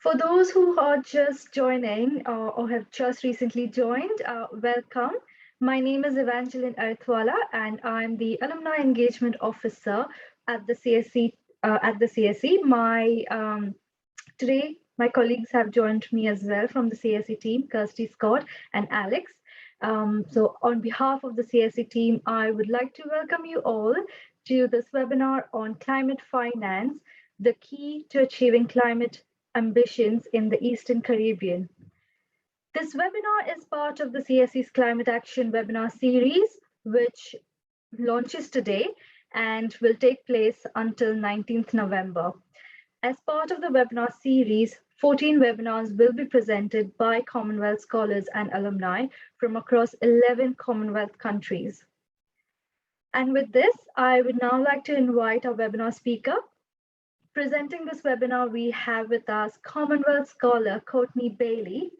For those who are just joining or have just recently joined, welcome. My name is Evangeline Arthwala, and I'm the Alumni Engagement Officer at the CSC. Today, my colleagues have joined me as well from the CSC team, Kirsty Scott and Alex. So, on behalf of the CSC team, I would like to welcome you all to this webinar on climate finance, the key to achieving climate ambitions in the Eastern Caribbean. This webinar is part of the CSC's Climate Action webinar series, which launches today and will take place until 19th November. As part of the webinar series, 14 webinars will be presented by Commonwealth scholars and alumni from across 11 Commonwealth countries. And with this, I would now like to invite our webinar speaker. Presenting this webinar, we have with us Commonwealth scholar Courtnae Bailey,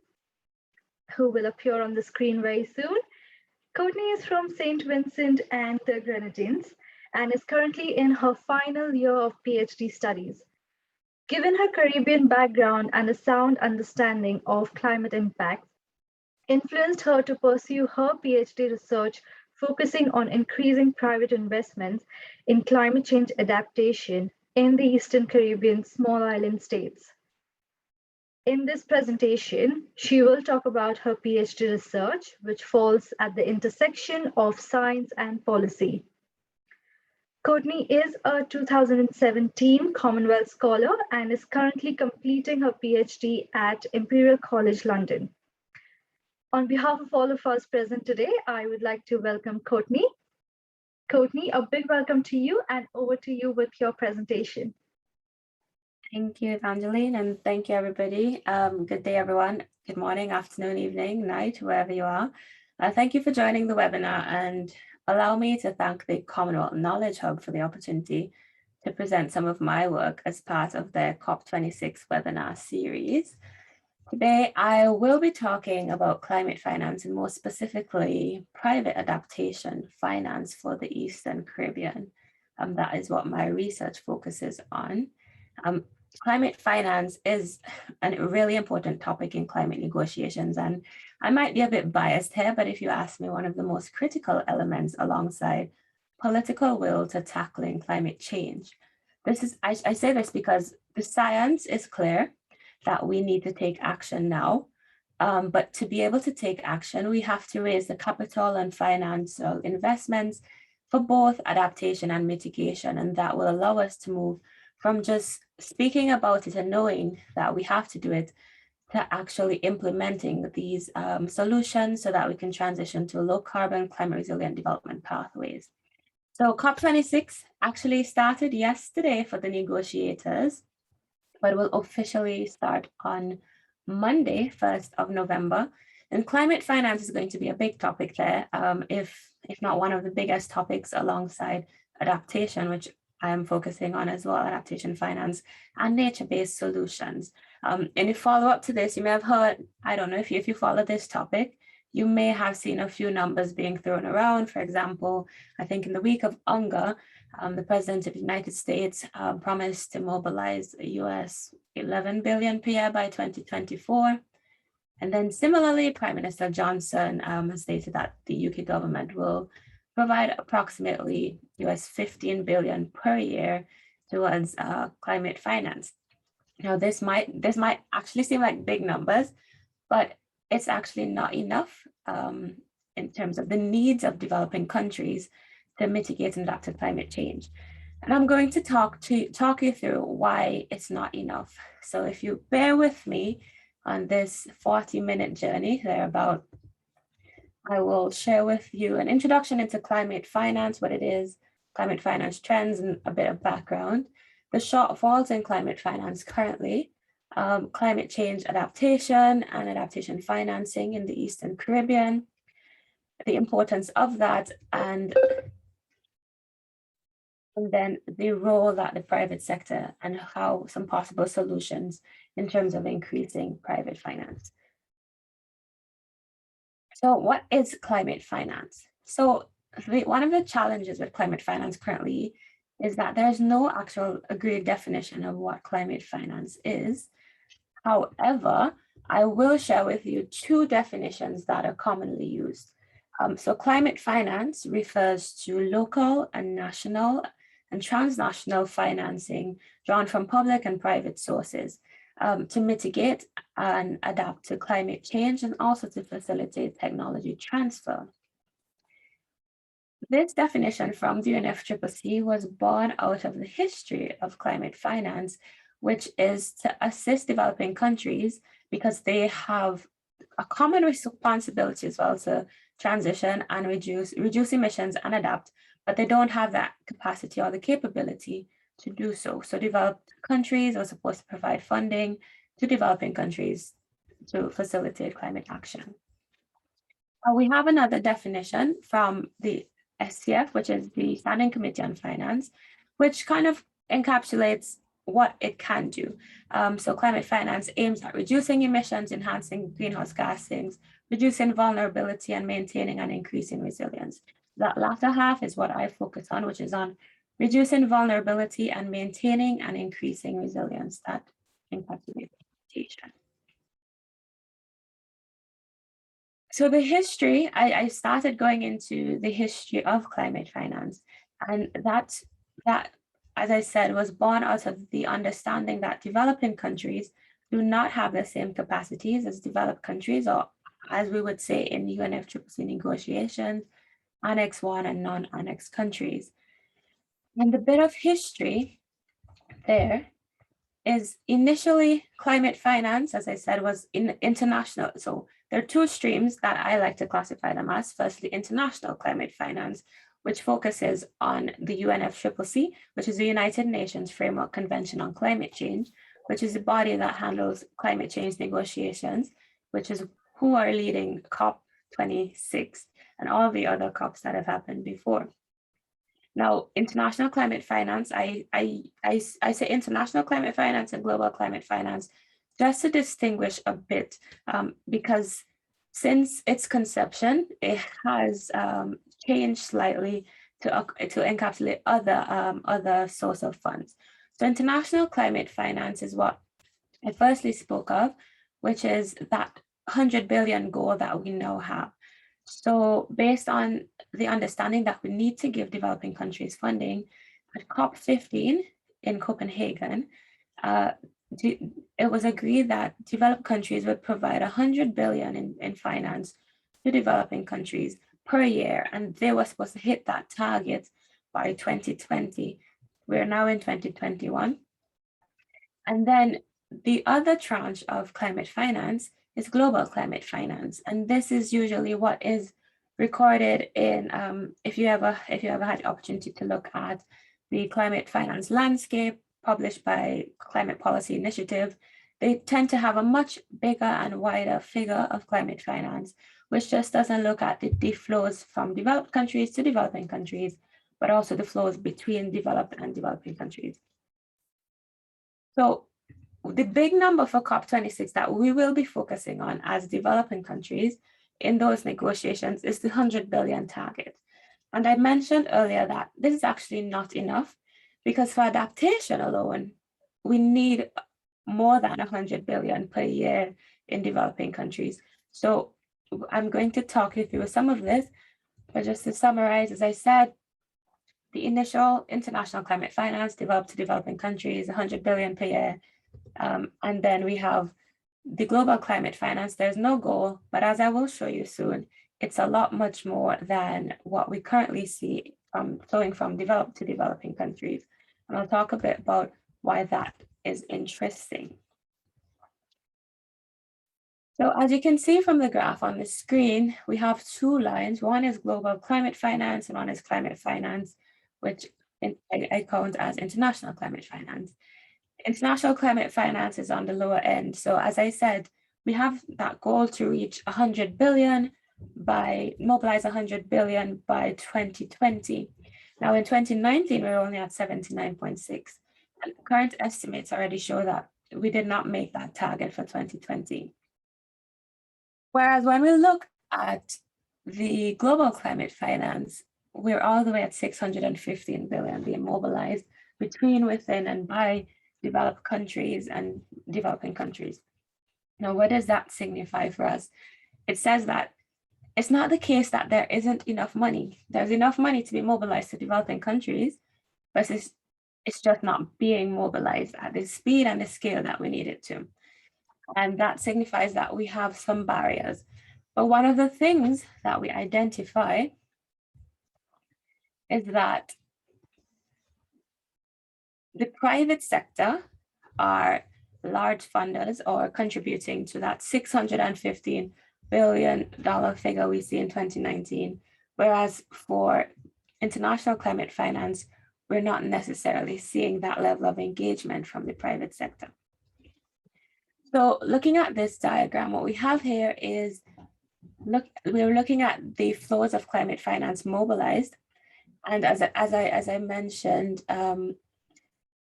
who will appear on the screen very soon. Courtnae is from St. Vincent and the Grenadines and is currently in her final year of PhD studies. Given her Caribbean background and a sound understanding of climate impacts, influenced her to pursue her PhD research focusing on increasing private investments in climate change adaptation in the Eastern Caribbean small island states. In this presentation, she will talk about her PhD research, which falls at the intersection of science and policy. Courtnae is a 2017 Commonwealth Scholar and is currently completing her PhD at Imperial College London. On behalf of all of us present today, I would like to welcome Courtnae. Courtnae, a big welcome to you, and over to you with your presentation. Thank you, Evangeline, and thank you, everybody. Good day, everyone. Good morning, afternoon, evening, night, wherever you are. Thank you for joining the webinar, and allow me to thank the Commonwealth Knowledge Hub for the opportunity to present some of my work as part of their COP26 webinar series. Today, I will be talking about climate finance and more specifically, private adaptation finance for the Eastern Caribbean. That is what my research focuses on. Climate finance is a really important topic in climate negotiations, and I might be a bit biased here, but if you ask me, one of the most critical elements alongside political will to tackling climate change. I say this because the science is clear that we need to take action now, but to be able to take action, we have to raise the capital and financial investments for both adaptation and mitigation, and that will allow us to move from just speaking about it and knowing that we have to do it to actually implementing these solutions so that we can transition to low carbon, climate resilient development pathways. So COP26 actually started yesterday for the negotiators, but will officially start on Monday, 1st of November. And climate finance is going to be a big topic there, if not one of the biggest topics alongside adaptation, which I am focusing on as well, adaptation finance and nature-based solutions. In the follow-up to this, you may have heard, I don't know if you follow this topic, you may have seen a few numbers being thrown around. For example, I think in the week of UNGA, the President of the United States promised to mobilize US 11 billion per year by 2024. And then similarly, Prime Minister Johnson has stated that the UK government will provide approximately US 15 billion per year towards climate finance. Now, this might actually seem like big numbers, but it's actually not enough in terms of the needs of developing countries to mitigate and adapt to climate change. And I'm going to talk you through why it's not enough. So if you bear with me on this 40-minute journey thereabout, I will share with you an introduction into climate finance, what it is, climate finance trends, and a bit of background, the shortfalls in climate finance currently, climate change adaptation and adaptation financing in the Eastern Caribbean, the importance of that, and then the role that the private sector and how some possible solutions in terms of increasing private finance. So what is climate finance? So one of the challenges with climate finance currently is that there's no actual agreed definition of what climate finance is. However, I will share with you two definitions that are commonly used. So climate finance refers to local and national and transnational financing drawn from public and private sources to mitigate and adapt to climate change and also to facilitate technology transfer. This definition from the UNFCCC was born out of the history of climate finance, which is to assist developing countries because they have a common responsibility as well to transition and reduce emissions and adapt, but they don't have that capacity or the capability to do so. So developed countries are supposed to provide funding to developing countries to facilitate climate action. We have another definition from the SCF, which is the Standing Committee on Finance, which kind of encapsulates what it can do. So climate finance aims at reducing emissions, enhancing greenhouse gas sinks, reducing vulnerability, and maintaining and increasing resilience. That latter half is what I focus on, which is on reducing vulnerability and maintaining and increasing resilience. That encapsulates adaptation. So the history, I started going into the history of climate finance, and that, as I said, was born out of the understanding that developing countries do not have the same capacities as developed countries, or as we would say in UNFCCC negotiations, Annex 1 and non-annex countries. And the bit of history there is initially climate finance, as I said, was international. So there are two streams that I like to classify them as. Firstly, international climate finance, which focuses on the UNFCCC, which is the United Nations Framework Convention on Climate Change, which is the body that handles climate change negotiations, which is who are leading COP26 and all the other COPs that have happened before. Now, international climate finance, I say international climate finance and global climate finance just to distinguish a bit, because since its conception, it has changed slightly to encapsulate other source of funds. So international climate finance is what I firstly spoke of, which is that 100 billion goal that we now have. So based on the understanding that we need to give developing countries funding, at COP15 in Copenhagen, it was agreed that developed countries would provide 100 billion in finance to developing countries per year, and they were supposed to hit that target by 2020. We're now in 2021. And then the other tranche of climate finance is global climate finance, and this is usually what is recorded in if you ever had the opportunity to look at the climate finance landscape published by Climate Policy Initiative, they tend to have a much bigger and wider figure of climate finance, which just doesn't look at the flows from developed countries to developing countries, but also the flows between developed and developing countries. So the big number for COP26 that we will be focusing on as developing countries in those negotiations is the 100 billion target. And I mentioned earlier that this is actually not enough, because for adaptation alone, we need more than 100 billion per year in developing countries. So I'm going to talk you through some of this, but just to summarize, as I said, the initial international climate finance developed to developing countries, 100 billion per year. And then we have the global climate finance. There's no goal, but as I will show you soon, it's a lot much more than what we currently see flowing from developed to developing countries. And I'll talk a bit about why that is interesting. So as you can see from the graph on the screen, we have two lines. One is global climate finance and one is climate finance, which I count as international climate finance. International climate finance is on the lower end. So as I said, we have that goal to reach 100 billion mobilize 100 billion by 2020. Now in 2019, we're only at 79.6. And current estimates already show that we did not make that target for 2020. Whereas when we look at the global climate finance, we're all the way at 615 billion being mobilized between, within, and by developed countries and developing countries. Now, what does that signify for us? It says that it's not the case that there isn't enough money. There's enough money to be mobilized to developing countries, but it's just not being mobilized at the speed and the scale that we need it to. And that signifies that we have some barriers. But one of the things that we identify is that the private sector are large funders or contributing to that $615 billion figure we see in 2019, whereas for international climate finance, we're not necessarily seeing that level of engagement from the private sector. So looking at this diagram, what we have here is, we're looking at the flows of climate finance mobilized. And as I mentioned,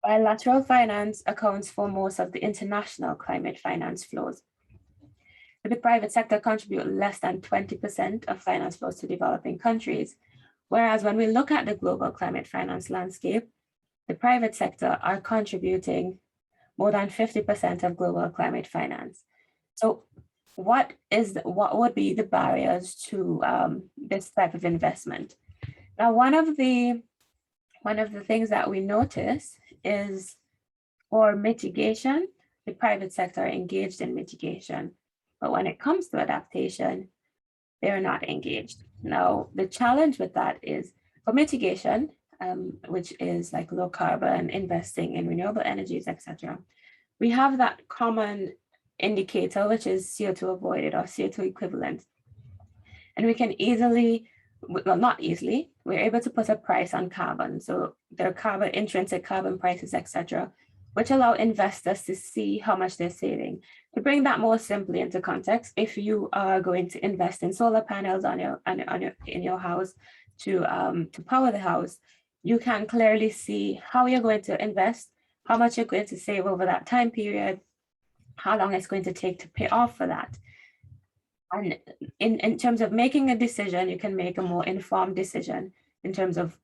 bilateral finance accounts for most of the international climate finance flows. The private sector contribute less than 20% of finance flows to developing countries. Whereas when we look at the global climate finance landscape, the private sector are contributing more than 50% of global climate finance. So what would be the barriers to this type of investment? Now, one of the things that we notice is for mitigation, the private sector are engaged in mitigation, but when it comes to adaptation, they're not engaged. Now, the challenge with that is for mitigation, which is like low carbon, investing in renewable energies, etc. We have that common indicator, which is CO2 avoided or CO2 equivalent. And we can easily, well, not easily, we're able to put a price on carbon. So there are carbon, intrinsic carbon prices, etc., which allow investors to see how much they're saving. To bring that more simply into context, if you are going to invest in solar panels in your house to power the house, you can clearly see how you're going to invest, how much you're going to save over that time period, how long it's going to take to pay off for that. And in terms of making a decision, you can make a more informed decision in terms of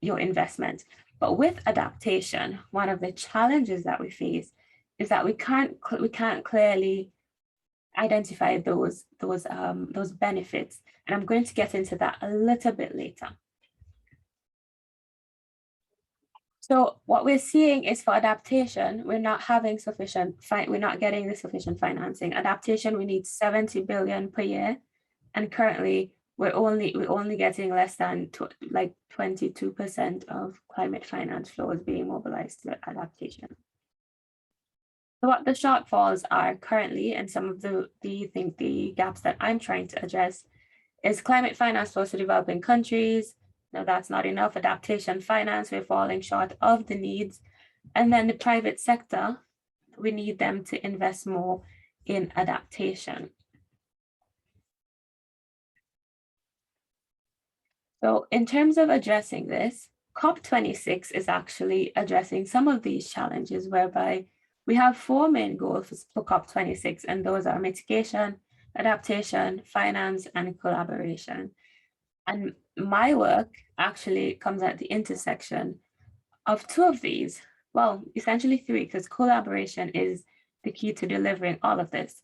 your investment. But with adaptation, one of the challenges that we face is that we can't clearly identify those benefits. And I'm going to get into that a little bit later. So what we're seeing is for adaptation, we're not having sufficient, we're not getting the sufficient financing. Adaptation, we need 70 billion per year. And currently we're only getting less than 22% of climate finance flows being mobilized to adaptation. So what the shortfalls are currently, and some of the gaps that I'm trying to address, is climate finance flows to developing countries. No, that's not enough. Adaptation finance, we're falling short of the needs. And then the private sector, we need them to invest more in adaptation. So in terms of addressing this, COP26 is actually addressing some of these challenges, whereby we have 4 main goals for COP26, and those are mitigation, adaptation, finance, and collaboration. And my work actually comes at the intersection of 2 of these. Well, essentially 3, because collaboration is the key to delivering all of this.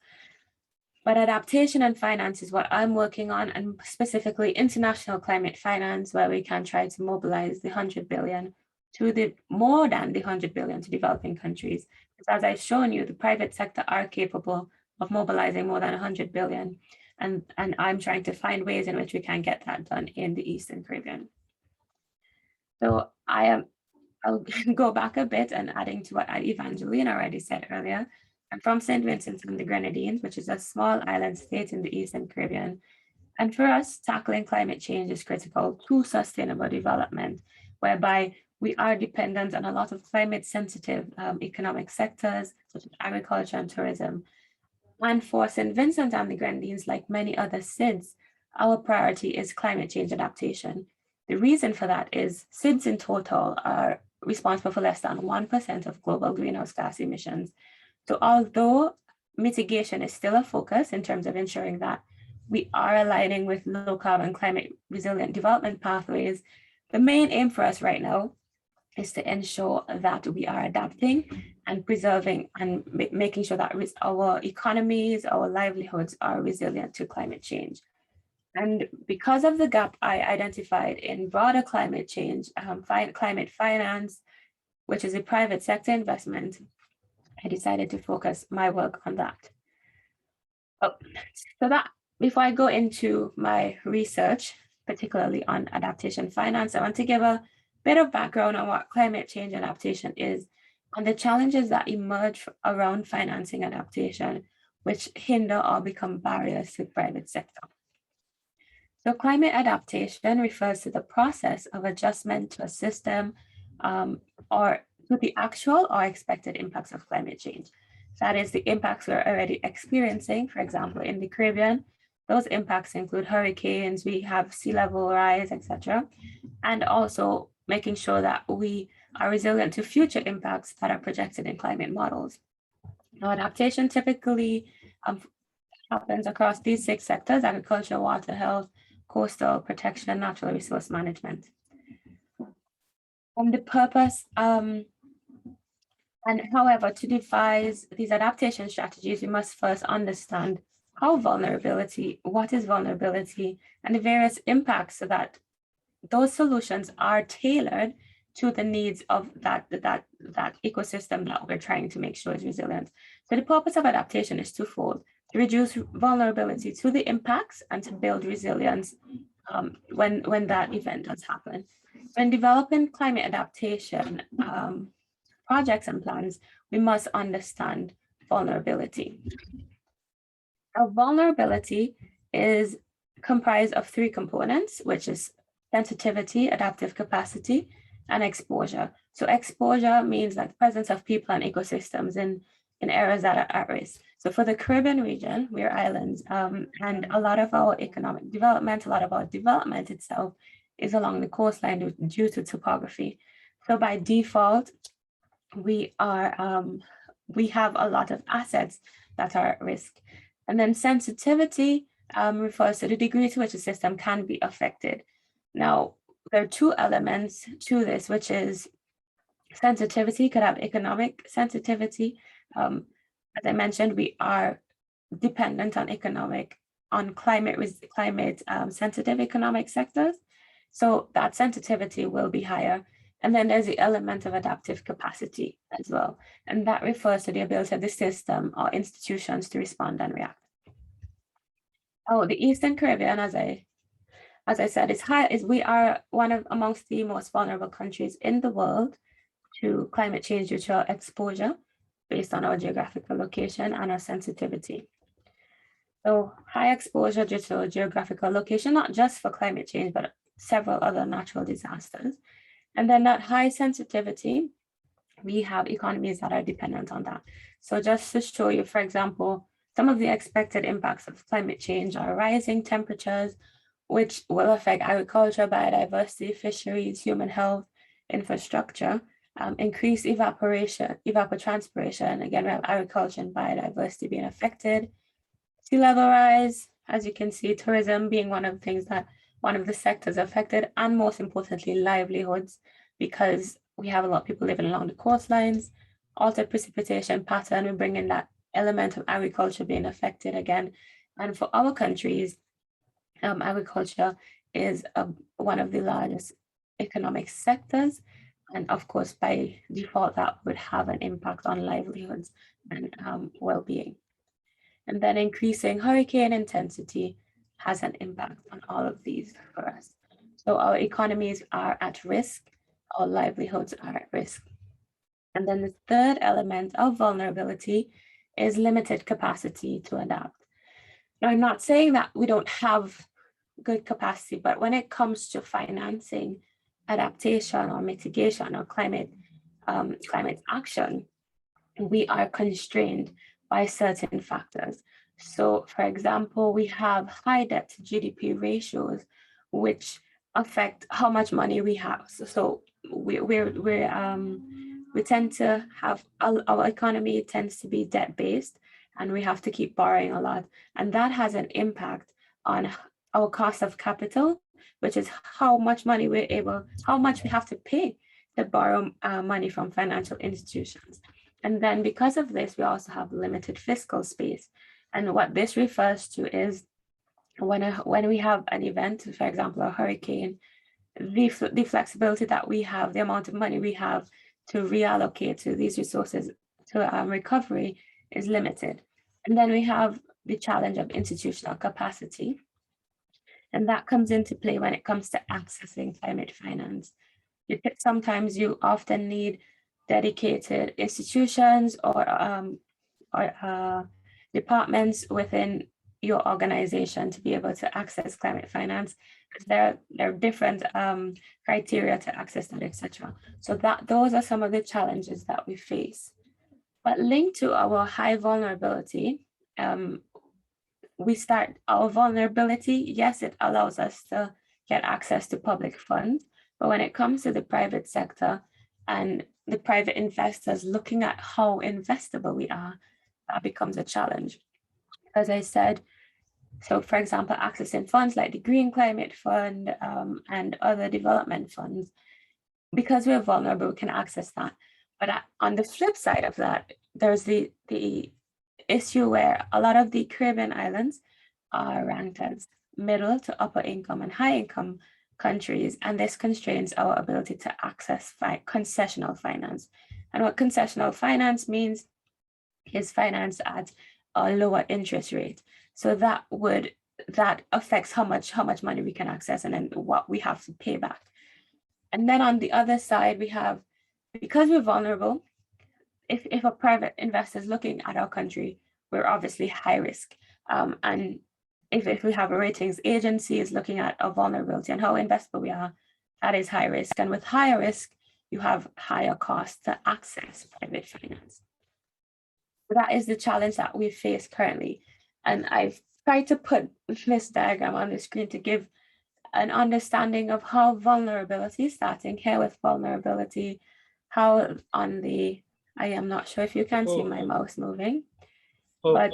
But adaptation and finance is what I'm working on, and specifically international climate finance, where we can try to mobilize the 100 billion to more than the 100 billion to developing countries. Because as I've shown you, the private sector are capable of mobilizing more than 100 billion. And I'm trying to find ways in which we can get that done in the Eastern Caribbean. So I'll go back a bit and adding to what Evangeline already said earlier. I'm from St. Vincent and the Grenadines, which is a small island state in the Eastern Caribbean. And for us, tackling climate change is critical to sustainable development, whereby we are dependent on a lot of climate sensitive economic sectors, such as agriculture and tourism. And for St. Vincent and the Grenadines, like many other SIDS, our priority is climate change adaptation. The reason for that is SIDS in total are responsible for less than 1% of global greenhouse gas emissions. So although mitigation is still a focus in terms of ensuring that we are aligning with low carbon climate resilient development pathways, the main aim for us right now is to ensure that we are adapting and preserving and making sure that our economies, our livelihoods are resilient to climate change. And because of the gap I identified in broader climate change, climate finance, which is a private sector investment, I decided to focus my work on that. So that before I go into my research, particularly on adaptation finance, I want to give a bit of background on what climate change adaptation is and the challenges that emerge around financing adaptation, which hinder or become barriers to the private sector. So climate adaptation refers to the process of adjustment to a system or to the actual or expected impacts of climate change. That is the impacts we're already experiencing, for example, in the Caribbean. Those impacts include hurricanes, we have sea level rise, etc. And also making sure that we are resilient to future impacts that are projected in climate models. Now, adaptation typically happens across these 6 sectors: agriculture, water, health, coastal protection, and natural resource management. The purpose, and however, to devise these adaptation strategies, we must first understand what is vulnerability, and the various impacts so that those solutions are tailored to the needs of that ecosystem that we're trying to make sure is resilient. So the purpose of adaptation is twofold: to reduce vulnerability to the impacts and to build resilience when that event does happen. When developing climate adaptation projects and plans, we must understand vulnerability. Now, vulnerability is comprised of 3 components, which is sensitivity, adaptive capacity, and exposure. So exposure means like the presence of people and ecosystems in areas that are at risk. So for the Caribbean region, we're islands, and a lot of our economic development, a lot of our development itself is along the coastline due to topography. So by default, we have a lot of assets that are at risk. And then sensitivity refers to the degree to which a system can be affected. Now, there are 2 elements to this, which is sensitivity could have economic sensitivity. As I mentioned, we are dependent on climate sensitive economic sectors. So that sensitivity will be higher. And then there's the element of adaptive capacity as well. And that refers to the ability of the system or institutions to respond and react. Oh, the Eastern Caribbean, as I said, we are amongst the most vulnerable countries in the world to climate change due to our exposure based on our geographical location and our sensitivity. So high exposure due to geographical location, not just for climate change, but several other natural disasters. And then that high sensitivity, we have economies that are dependent on that. So just to show you, for example, some of the expected impacts of climate change are rising temperatures, which will affect agriculture, biodiversity, fisheries, human health, infrastructure, increased evapotranspiration. Again, we have agriculture and biodiversity being affected. Sea level rise, as you can see, tourism being one of the sectors affected, and most importantly, livelihoods, because we have a lot of people living along the coastlines. Altered precipitation pattern, we bring in that element of agriculture being affected again. And for our countries, agriculture is one of the largest economic sectors. And of course, by default, that would have an impact on livelihoods and well-being. And then increasing hurricane intensity has an impact on all of these for us. So our economies are at risk, our livelihoods are at risk. And then the third element of vulnerability is limited capacity to adapt. Now, I'm not saying that we don't have good capacity, but when it comes to financing adaptation or mitigation or climate action, we are constrained by certain factors. So, for example, we have high debt to GDP ratios, which affect how much money we have. So we tend to have, our economy tends to be debt-based, and we have to keep borrowing a lot. And that has an impact on our cost of capital, which is how much we have to pay to borrow money from financial institutions. And then because of this, we also have limited fiscal space. And what this refers to is when we have an event, for example, a hurricane, the flexibility that we have, the amount of money we have to reallocate to these resources to recovery is limited. And then we have the challenge of institutional capacity. And that comes into play when it comes to accessing climate finance. Sometimes you often need dedicated institutions or departments within your organization to be able to access climate finance. There are different criteria to access that, etc. So those are some of the challenges that we face. But linked to our high vulnerability, we start our vulnerability. Yes, it allows us to get access to public funds, but when it comes to the private sector and the private investors looking at how investable we are, that becomes a challenge. As I said, so for example, accessing funds like the Green Climate Fund and other development funds, because we're vulnerable, we can access that. But on the flip side of that, there's the issue where a lot of the Caribbean islands are ranked as middle to upper income and high income countries, and this constrains our ability to access concessional finance. And what concessional finance means is finance at a lower interest rate. So that affects how much money we can access and then what we have to pay back. And then on the other side, we have, because we're vulnerable, if a private investor is looking at our country, we're obviously high risk. And if we have a ratings agency is looking at our vulnerability and how investable we are, that is high risk. And with higher risk, you have higher costs to access private finance. So that is the challenge that we face currently. And I've tried to put this diagram on the screen to give an understanding of how vulnerability, starting here with vulnerability, how on the, I am not sure if you can see my mouse moving, but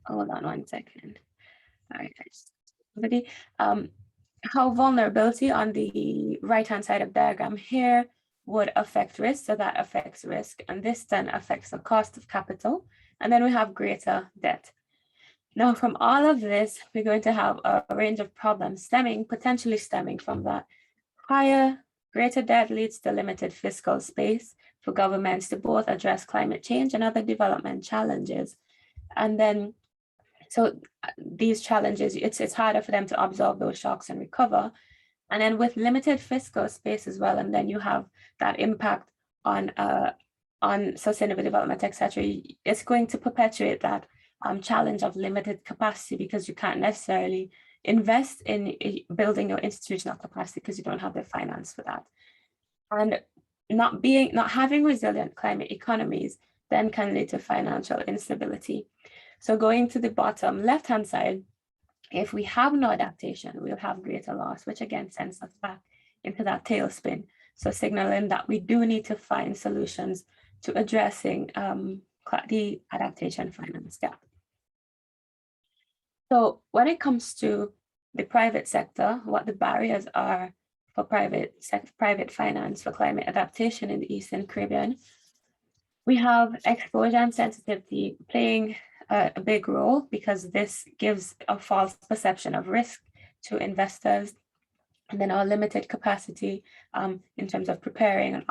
hold on one second. All right, how vulnerability on the right-hand side of diagram here would affect risk, so that affects risk, and this then affects the cost of capital, and then we have greater debt. Now, from all of this, we're going to have a range of problems potentially stemming from that. Greater debt leads to limited fiscal space for governments to both address climate change and other development challenges. And then, so these challenges, it's harder for them to absorb those shocks and recover. And then with limited fiscal space as well, and then you have that impact on sustainable development, etc. It's going to perpetuate that challenge of limited capacity, because you can't necessarily invest in building your institutional capacity because you don't have the finance for that. And not having resilient climate economies then can lead to financial instability. So going to the bottom left-hand side, if we have no adaptation, we'll have greater loss, which again sends us back into that tailspin. So signaling that we do need to find solutions to addressing the adaptation finance gap. So when it comes to the private sector, what the barriers are for private finance for climate adaptation in the Eastern Caribbean, we have exposure and sensitivity playing a big role, because this gives a false perception of risk to investors, and then our limited capacity in terms of preparing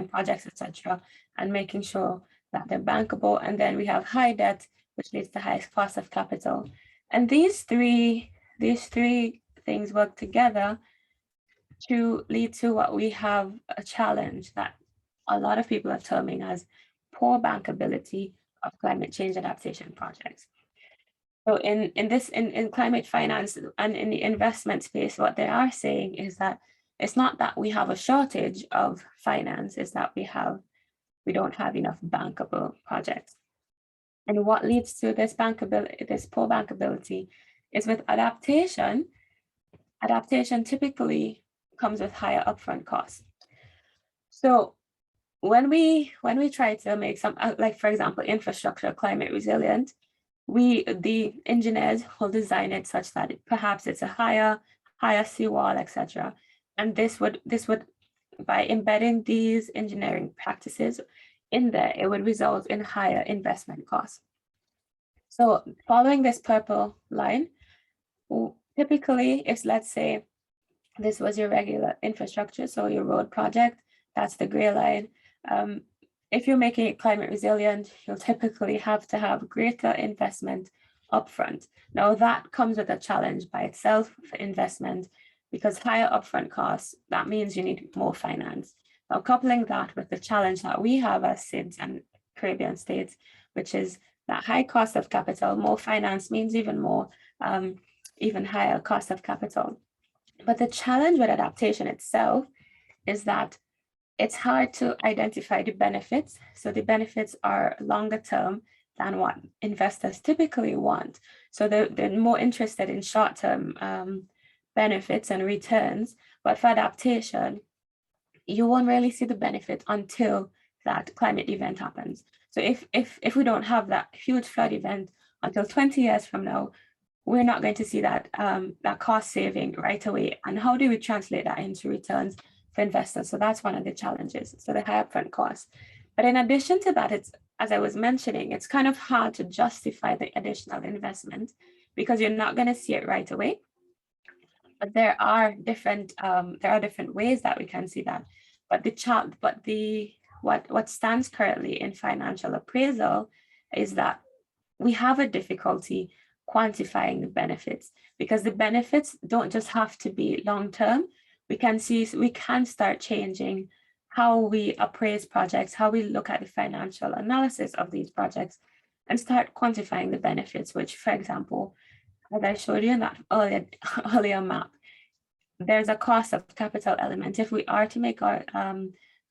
projects, etc., and making sure that they're bankable. And then we have high debt, which leads to highest cost of capital. And these three things work together to lead to what we have a challenge that a lot of people are terming as poor bankability of climate change adaptation projects. So in climate finance and in the investment space, what they are saying is that it's not that we have a shortage of finance, it's that we don't have enough bankable projects. And what leads to this poor bankability is with adaptation. Adaptation typically comes with higher upfront costs. So when we try to make some, like for example, infrastructure climate resilient, the engineers will design it such that perhaps it's a higher seawall, etc. And this would by embedding these engineering practices in there, it would result in higher investment costs. So following this purple line, typically, if let's say this was your regular infrastructure, so your road project, that's the gray line. If you're making it climate resilient, you'll typically have to have greater investment upfront. Now that comes with a challenge by itself for investment, because higher upfront costs, that means you need more finance. Now coupling that with the challenge that we have as SIDS and Caribbean states, which is that high cost of capital, more finance means even more, even higher cost of capital. But the challenge with adaptation itself is that it's hard to identify the benefits. So the benefits are longer term than what investors typically want. So they're more interested in short-term benefits and returns. But for adaptation, you won't really see the benefit until that climate event happens. So if we don't have that huge flood event until 20 years from now, we're not going to see that that cost saving right away. And how do we translate that into returns for investors? So that's one of the challenges. So the high upfront costs. But in addition to that, it's, as I was mentioning, it's kind of hard to justify the additional investment because you're not going to see it right away. But there are different ways that we can see that. But what stands currently in financial appraisal is that we have a difficulty quantifying the benefits, because the benefits don't just have to be long-term. We can start changing how we appraise projects, how we look at the financial analysis of these projects, and start quantifying the benefits, which, for example, as I showed you in that earlier map, there's a cost of capital element. If we are to make our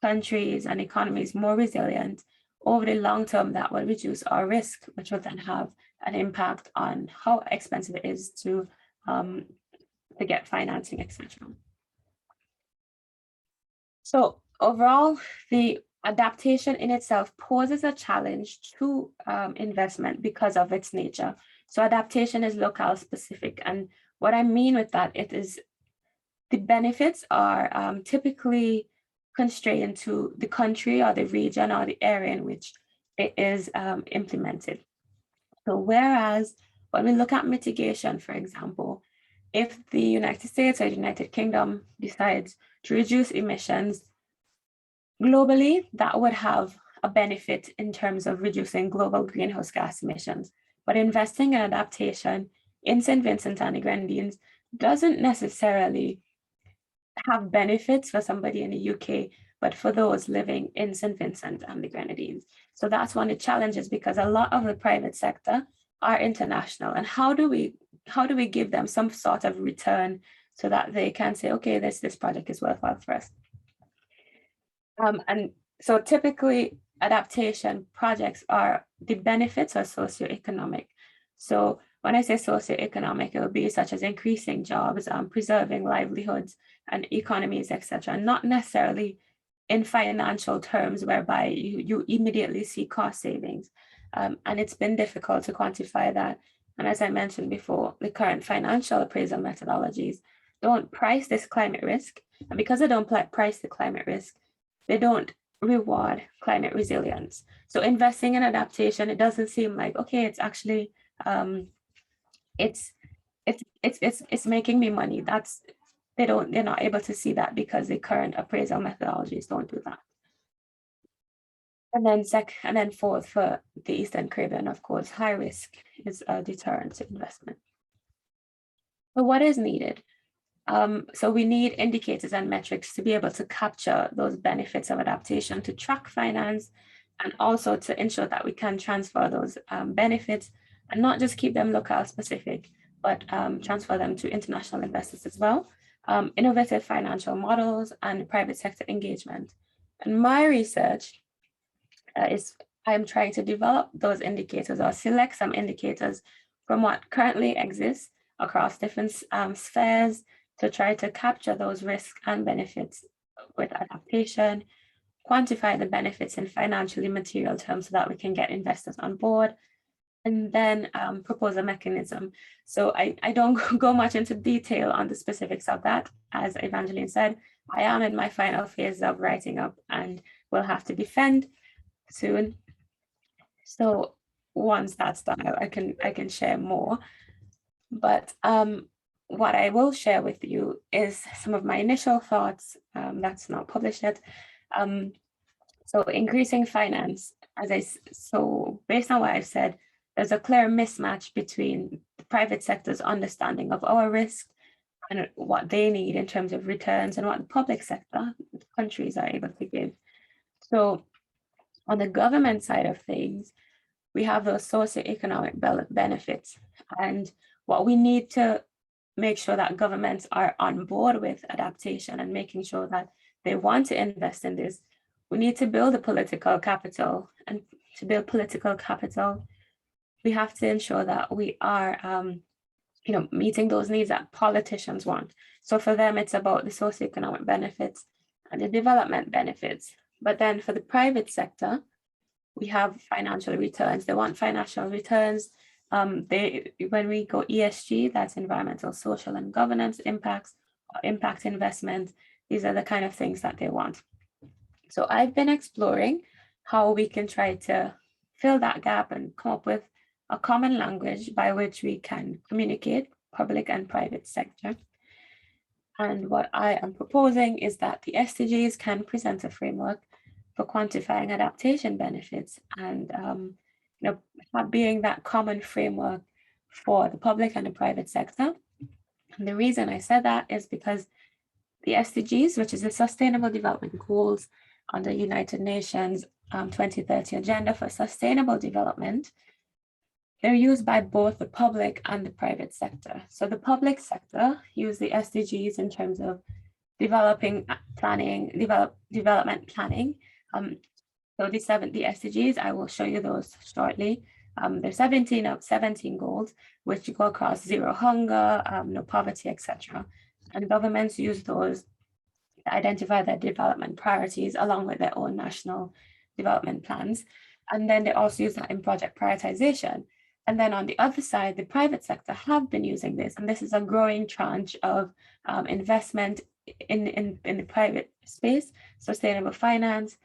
countries and economies more resilient, over the long term, that will reduce our risk, which will then have an impact on how expensive it is to get financing, etc. So overall, the adaptation in itself poses a challenge to investment because of its nature. So adaptation is locale specific. And what I mean with that, it is the benefits are typically constrained to the country or the region or the area in which it is implemented. So whereas when we look at mitigation, for example, if the United States or the United Kingdom decides to reduce emissions globally, that would have a benefit in terms of reducing global greenhouse gas emissions. But investing in adaptation in St. Vincent and the Grenadines doesn't necessarily have benefits for somebody in the UK, but for those living in St. Vincent and the Grenadines. So that's one of the challenges, because a lot of the private sector are international. And how do we give them some sort of return so that they can say, okay, this project is worthwhile for us? And so typically adaptation projects the benefits are socioeconomic. So when I say socioeconomic, it will be such as increasing jobs, preserving livelihoods and economies, etc., not necessarily in financial terms whereby you immediately see cost savings. And it's been difficult to quantify that. And as I mentioned before, the current financial appraisal methodologies don't price this climate risk. And because they don't price the climate risk, they don't reward climate resilience. So investing in adaptation, it doesn't seem like, okay, it's actually, it's making me money. They're not able to see that because the current appraisal methodologies don't do that. And then fourth, for the Eastern Caribbean, of course, high risk is a deterrent to investment. But what is needed? So we need indicators and metrics to be able to capture those benefits of adaptation, to track finance, and also to ensure that we can transfer those benefits and not just keep them locale specific, but transfer them to international investors as well. Innovative financial models and private sector engagement. And my research I'm trying to develop those indicators or select some indicators from what currently exists across different spheres to try to capture those risks and benefits with adaptation, quantify the benefits in financially material terms so that we can get investors on board, and then propose a mechanism. So I don't go much into detail on the specifics of that. As Evangeline said, I am in my final phase of writing up and will have to defend soon. So once that's done, I can share more. But what I will share with you is some of my initial thoughts. That's not published yet. So increasing finance, so based on what I've said, there's a clear mismatch between the private sector's understanding of our risk and what they need in terms of returns and what the public sector, the countries, are able to give. So on the government side of things, we have those socioeconomic benefits. And what we need to make sure that governments are on board with adaptation and making sure that they want to invest in this, we need to build a political capital. And to build political capital, we have to ensure that we are meeting those needs that politicians want. So for them, it's about the socioeconomic benefits and the development benefits. But then for the private sector, we have financial returns. They want financial returns. When we go ESG, that's environmental, social, and governance impacts, or impact investment. These are the kind of things that they want. So I've been exploring how we can try to fill that gap and come up with a common language by which we can communicate public and private sector. And what I am proposing is that the SDGs can present a framework for quantifying adaptation benefits and being that common framework for the public and the private sector. And the reason I said that is because the SDGs, which is the Sustainable Development Goals under United Nations 2030 Agenda for Sustainable Development, they're used by both the public and the private sector. So the public sector use the SDGs in terms of development planning. So the SDGs, I will show you those shortly. There's 17 goals, which go across zero hunger, no poverty, etc. And governments use those to identify their development priorities along with their own national development plans. And then they also use that in project prioritization. And then on the other side, the private sector have been using this, and this is a growing tranche of investment in the private space, sustainable finance,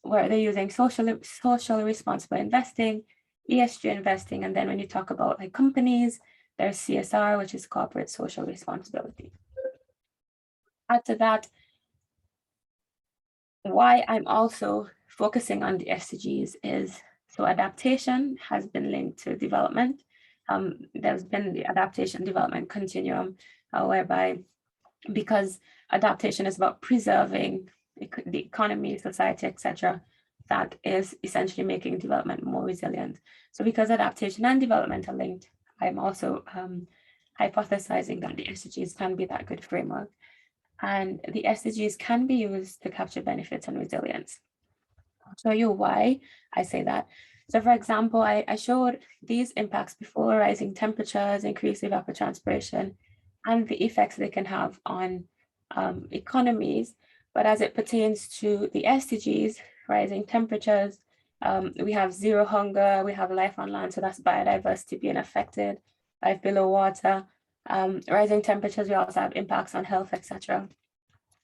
where they're using social responsible investing, ESG investing, and then when you talk about like companies, there's CSR, which is corporate social responsibility. Add to that, why I'm also focusing on the SDGs is, so adaptation has been linked to development. There's been the adaptation development continuum, whereby, because adaptation is about preserving the economy, society, etc., that is essentially making development more resilient. So because adaptation and development are linked, I'm also hypothesizing that the SDGs can be that good framework. And the SDGs can be used to capture benefits and resilience. I'll show you why I say that. So for example, I showed these impacts before: rising temperatures, increased evapotranspiration, and the effects they can have on economies. But as it pertains to the SDGs, rising temperatures, we have zero hunger, we have life on land, so that's biodiversity being affected, life below water. Rising temperatures, we also have impacts on health, etc.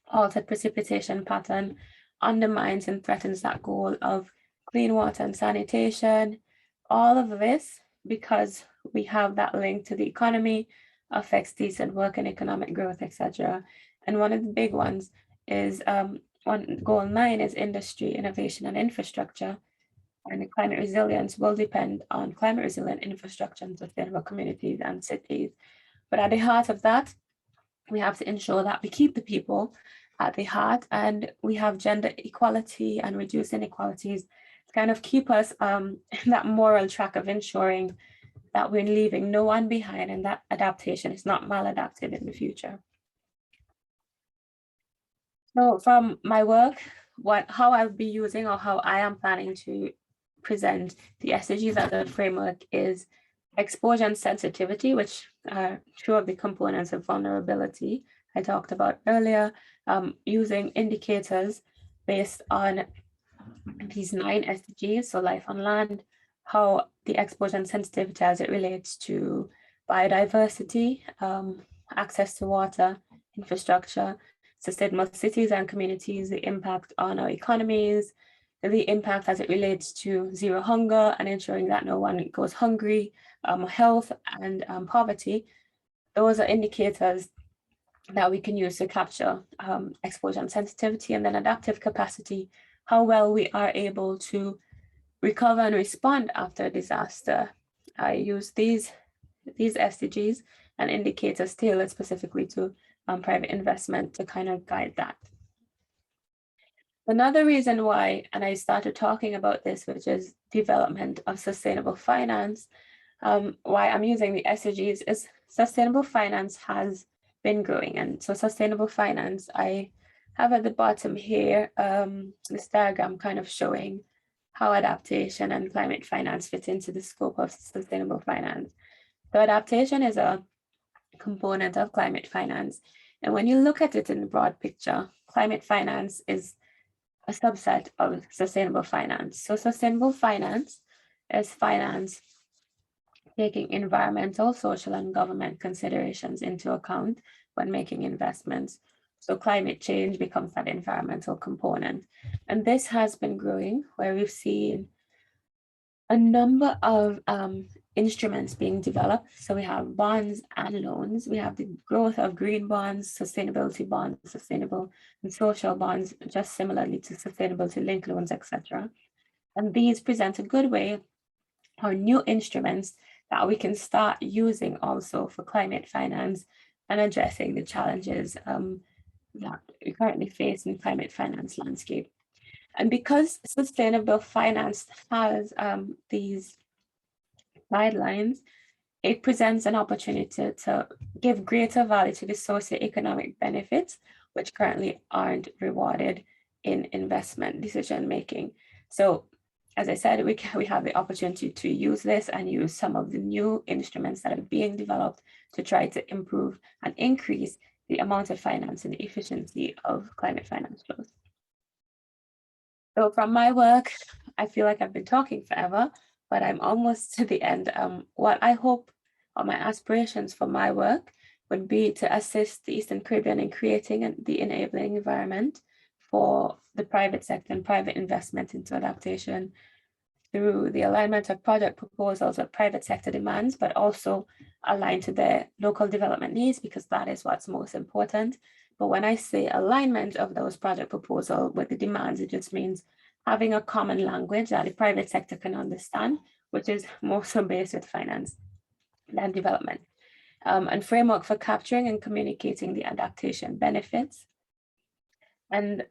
Altered precipitation pattern undermines and threatens that goal of clean water and sanitation. All of this, because we have that link to the economy, affects decent work and economic growth, etc. And one of the big ones is goal 9 is industry, innovation, and infrastructure. And climate resilience will depend on climate resilient infrastructure and sustainable communities and cities. But at the heart of that, we have to ensure that we keep the people at the heart, and we have gender equality and reduce inequalities to kind of keep us in that moral track of ensuring that we're leaving no one behind and that adaptation is not maladaptive in the future. So from my work, how I'll be using, or how I am planning to present the SDGs as a framework, is exposure and sensitivity, which are two of the components of vulnerability I talked about earlier, using indicators based on these 9 SDGs, so life on land, how the exposure and sensitivity as it relates to biodiversity, access to water, infrastructure, sustainable cities and communities, the impact on our economies, the impact as it relates to zero hunger and ensuring that no one goes hungry, health and poverty. Those are indicators that we can use to capture exposure and sensitivity, and then adaptive capacity, how well we are able to recover and respond after a disaster. I use these SDGs and indicators tailored specifically to private investment to kind of guide that. Another reason why, and I started talking about this, which is development of sustainable finance, why I'm using the SDGs is sustainable finance has been growing. And so sustainable finance, I have at the bottom here, this diagram kind of showing how adaptation and climate finance fit into the scope of sustainable finance. So adaptation is a component of climate finance. And when you look at it in the broad picture, climate finance is a subset of sustainable finance. So sustainable finance is finance taking environmental, social, and government considerations into account when making investments. So climate change becomes that environmental component. And this has been growing, where we've seen a number of instruments being developed. So we have bonds and loans. We have the growth of green bonds, sustainability bonds, sustainable and social bonds, just similarly to sustainability linked loans, etc. And these present a good way or new instruments that we can start using also for climate finance and addressing the challenges that we currently face in climate finance landscape. And because sustainable finance has these guidelines, it presents an opportunity to give greater value to the socioeconomic benefits, which currently aren't rewarded in investment decision making. So, as I said, we have the opportunity to use this and use some of the new instruments that are being developed to try to improve and increase the amount of finance and the efficiency of climate finance flows. So from my work, I feel like I've been talking forever, but I'm almost to the end. What I hope, or my aspirations for my work, would be to assist the Eastern Caribbean in creating the enabling environment for the private sector and private investment into adaptation through the alignment of project proposals with private sector demands, but also aligned to their local development needs, because that is what's most important. But when I say alignment of those project proposals with the demands, it just means having a common language that the private sector can understand, which is more so based with finance than development. And framework for capturing and communicating the adaptation benefits. And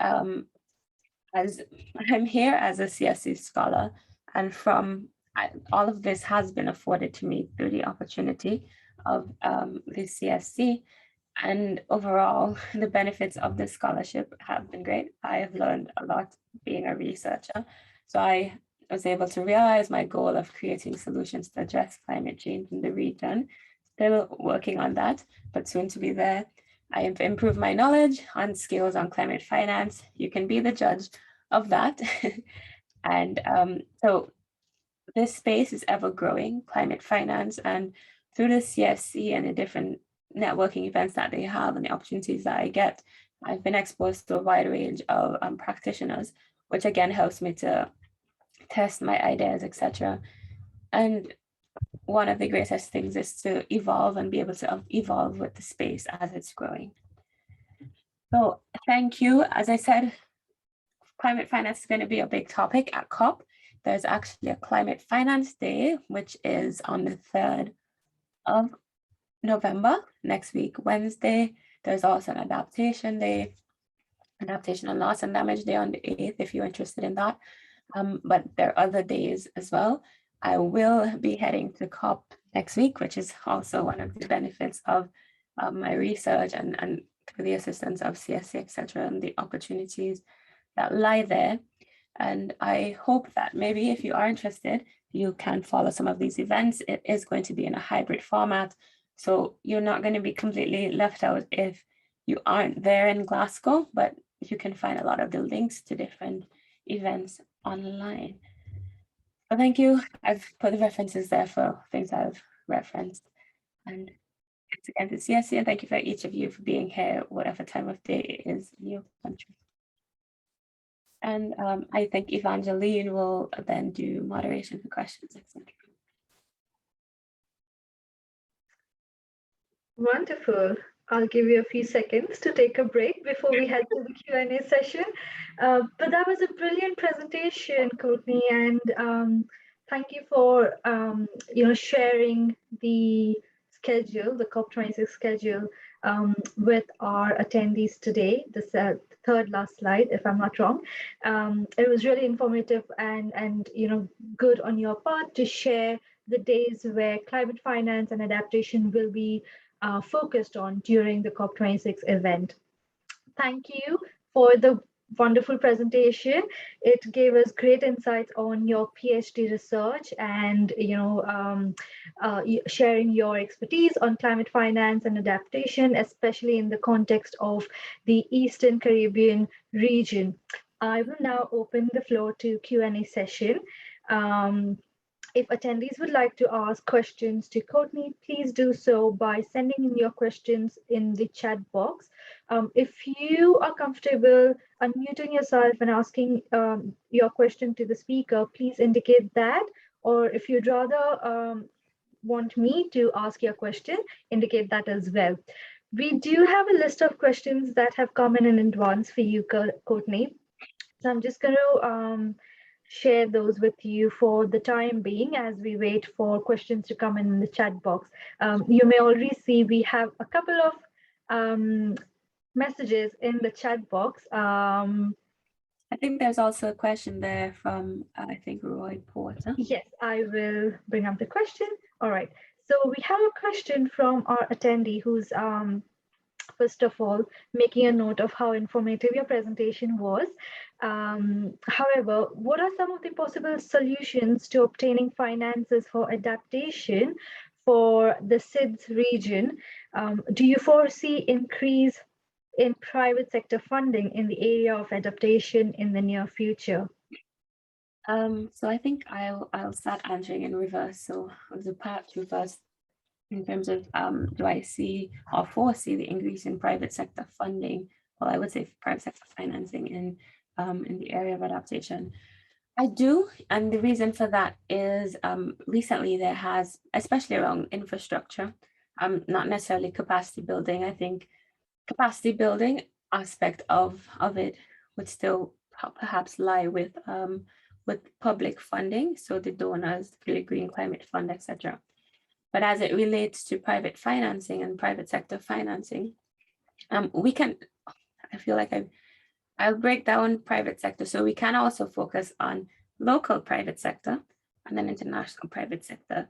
as I'm here as a CSC scholar, and all of this has been afforded to me through the opportunity of the CSC. And overall, the benefits of this scholarship have been great. I have learned a lot being a researcher. So I was able to realize my goal of creating solutions to address climate change in the region. Still working on that, but soon to be there. I have improved my knowledge on skills on climate finance. You can be the judge of that. And so this space is ever growing, climate finance, and through the CSC and the different networking events that they have and the opportunities that I get, I've been exposed to a wide range of practitioners, which again helps me to test my ideas, etc. And one of the greatest things is to evolve and be able to evolve with the space as it's growing. So thank you. As I said, climate finance is going to be a big topic at COP. There's actually a Climate Finance Day, which is on the 3rd of November, next week, Wednesday. There's also an Adaptation Day, Adaptation and Loss and Damage Day on the 8th, if you're interested in that. But there are other days as well. I will be heading to COP next week, which is also one of the benefits of my research and through the assistance of CSC, etc., and the opportunities that lie there. And I hope that maybe if you are interested, you can follow some of these events. It is going to be in a hybrid format, so you're not going to be completely left out if you aren't there in Glasgow, but you can find a lot of the links to different events online. So thank you. I've put the references there for things I've referenced. And Thanks again to CSC, and thank you for each of you for being here, whatever time of day it is in your country. And I think Evangeline will then do moderation for questions, etc. Wonderful. I'll give you a few seconds to take a break before we head to the Q&A session. But that was a brilliant presentation, Courtney, and thank you for sharing the schedule, the COP26 schedule, with our attendees today. This third last slide, if I'm not wrong. It was really informative and good on your part to share the days where climate finance and adaptation will be focused on during the COP26 event. Thank you for the wonderful presentation. It gave us great insights on your PhD research and sharing your expertise on climate finance and adaptation, especially in the context of the Eastern Caribbean region. I will now open the floor to Q&A session. If attendees would like to ask questions to Courtney, please do so by sending in your questions in the chat box. If you are comfortable unmuting yourself and asking your question to the speaker, please indicate that. Or if you'd rather want me to ask your question, indicate that as well. We do have a list of questions that have come in advance for you, Courtney. So I'm just going to share those with you for the time being as we wait for questions to come in the chat box. You may already see we have a couple of messages in the chat box. I think there's also a question there from, I think, Roy Porter. Yes, I will bring up the question. All right. So we have a question from our attendee who's first of all, making a note of how informative your presentation was. However, what are some of the possible solutions to obtaining finances for adaptation for the SIDS region? Do you foresee increase in private sector funding in the area of adaptation in the near future? So I think I'll start answering in reverse. So the part reverse. In terms of do I see or foresee the increase in private sector funding? Well, I would say private sector financing in the area of adaptation. I do, and the reason for that is recently there has, especially around infrastructure, not necessarily capacity building. I think capacity building aspect of it would still perhaps lie with public funding, so the donors, the Green Climate Fund, etc. But as it relates to private financing and private sector financing, we can, I feel like I'll break down private sector. So we can also focus on local private sector and then international private sector.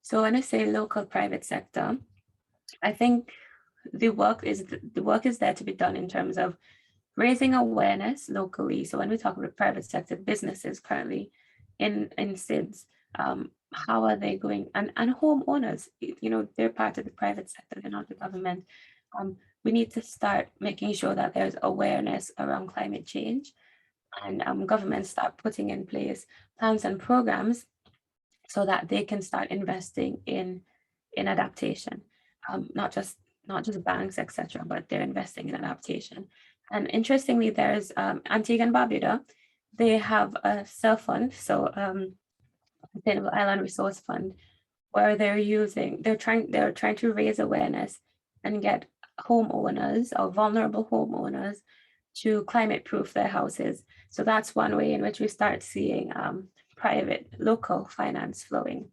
So when I say local private sector, I think the work is there to be done in terms of raising awareness locally. So when we talk about private sector businesses currently in SIDS, how are they going, and homeowners, they're part of the private sector, they're not the government. We need to start making sure that there's awareness around climate change, and governments start putting in place plans and programs so that they can start investing in adaptation. Not just banks, etc., but they're investing in adaptation. And interestingly, there's Antigua and Barbuda, they have a SUR fund, so Sustainable Island Resource Fund, where they're trying to raise awareness and get homeowners or vulnerable homeowners to climate proof their houses. So that's one way in which we start seeing private local finance flowing.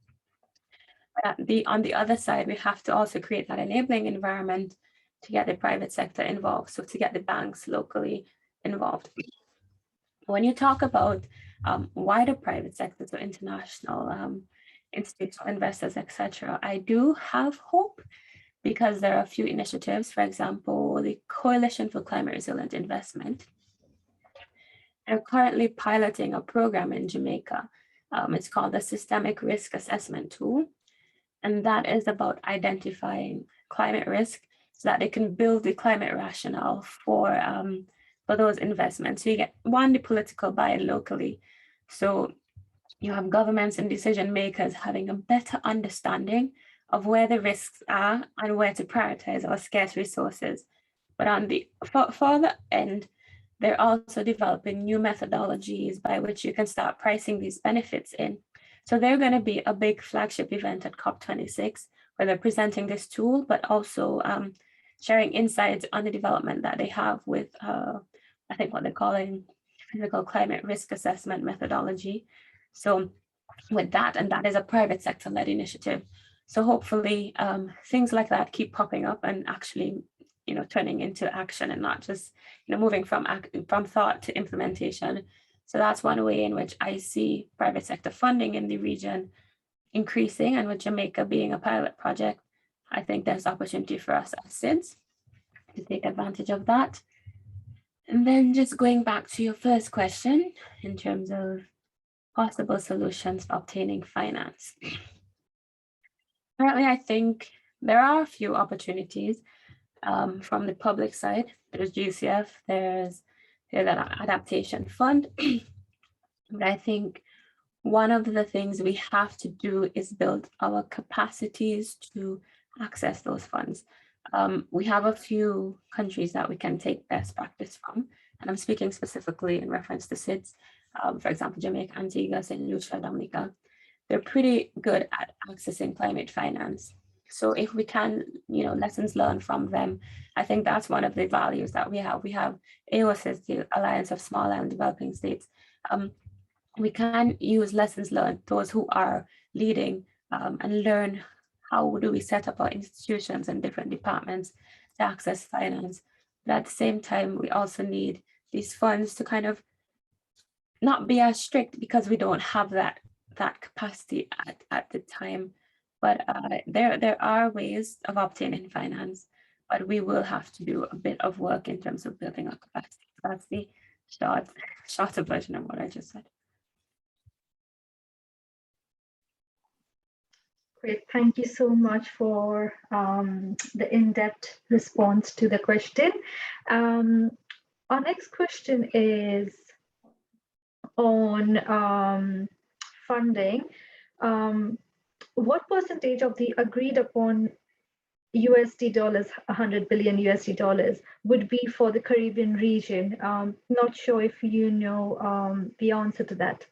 On the other side, we have to also create that enabling environment to get the private sector involved, so to get the banks locally involved. When you talk about wider private sector, so international institutional investors, etc., I do have hope, because there are a few initiatives. For example, the Coalition for Climate Resilient Investment. They're currently piloting a program in Jamaica. It's called the Systemic Risk Assessment Tool. And that is about identifying climate risk so that they can build the climate rationale for those investments. So you get the political buy-in locally. So you have governments and decision makers having a better understanding of where the risks are and where to prioritize our scarce resources. But on the further end, they're also developing new methodologies by which you can start pricing these benefits in. So they're going to be a big flagship event at COP26, where they're presenting this tool, but also sharing insights on the development that they have with, I think what they're calling physical climate risk assessment methodology. So with that, and that is a private sector led initiative. So hopefully things like that keep popping up and actually, turning into action and not just, moving from thought to implementation. So that's one way in which I see private sector funding in the region increasing, and with Jamaica being a pilot project, I think there's opportunity for us as SIDS to take advantage of that. And then just going back to your first question in terms of possible solutions for obtaining finance. Currently, I think there are a few opportunities from the public side. There's GCF, there's an adaptation fund. But I think one of the things we have to do is build our capacities to access those funds. We have a few countries that we can take best practice from, and I'm speaking specifically in reference to SIDS. For example, Jamaica, Antigua, St. Lucia, Dominica. They're pretty good at accessing climate finance. So if we can, lessons learned from them, I think that's one of the values that we have. We have AOSIS, the Alliance of Small and Developing States. We can use lessons learned, those who are leading, and learn how do we set up our institutions and different departments to access finance. But at the same time, we also need these funds to kind of not be as strict because we don't have that capacity at the time. But there are ways of obtaining finance, but we will have to do a bit of work in terms of building our capacity. That's the shorter version of what I just said. Great, thank you so much for the in-depth response to the question. Our next question is on funding. What percentage of the agreed upon USD dollars, 100 billion USD dollars, would be for the Caribbean region? Not sure if you know the answer to that.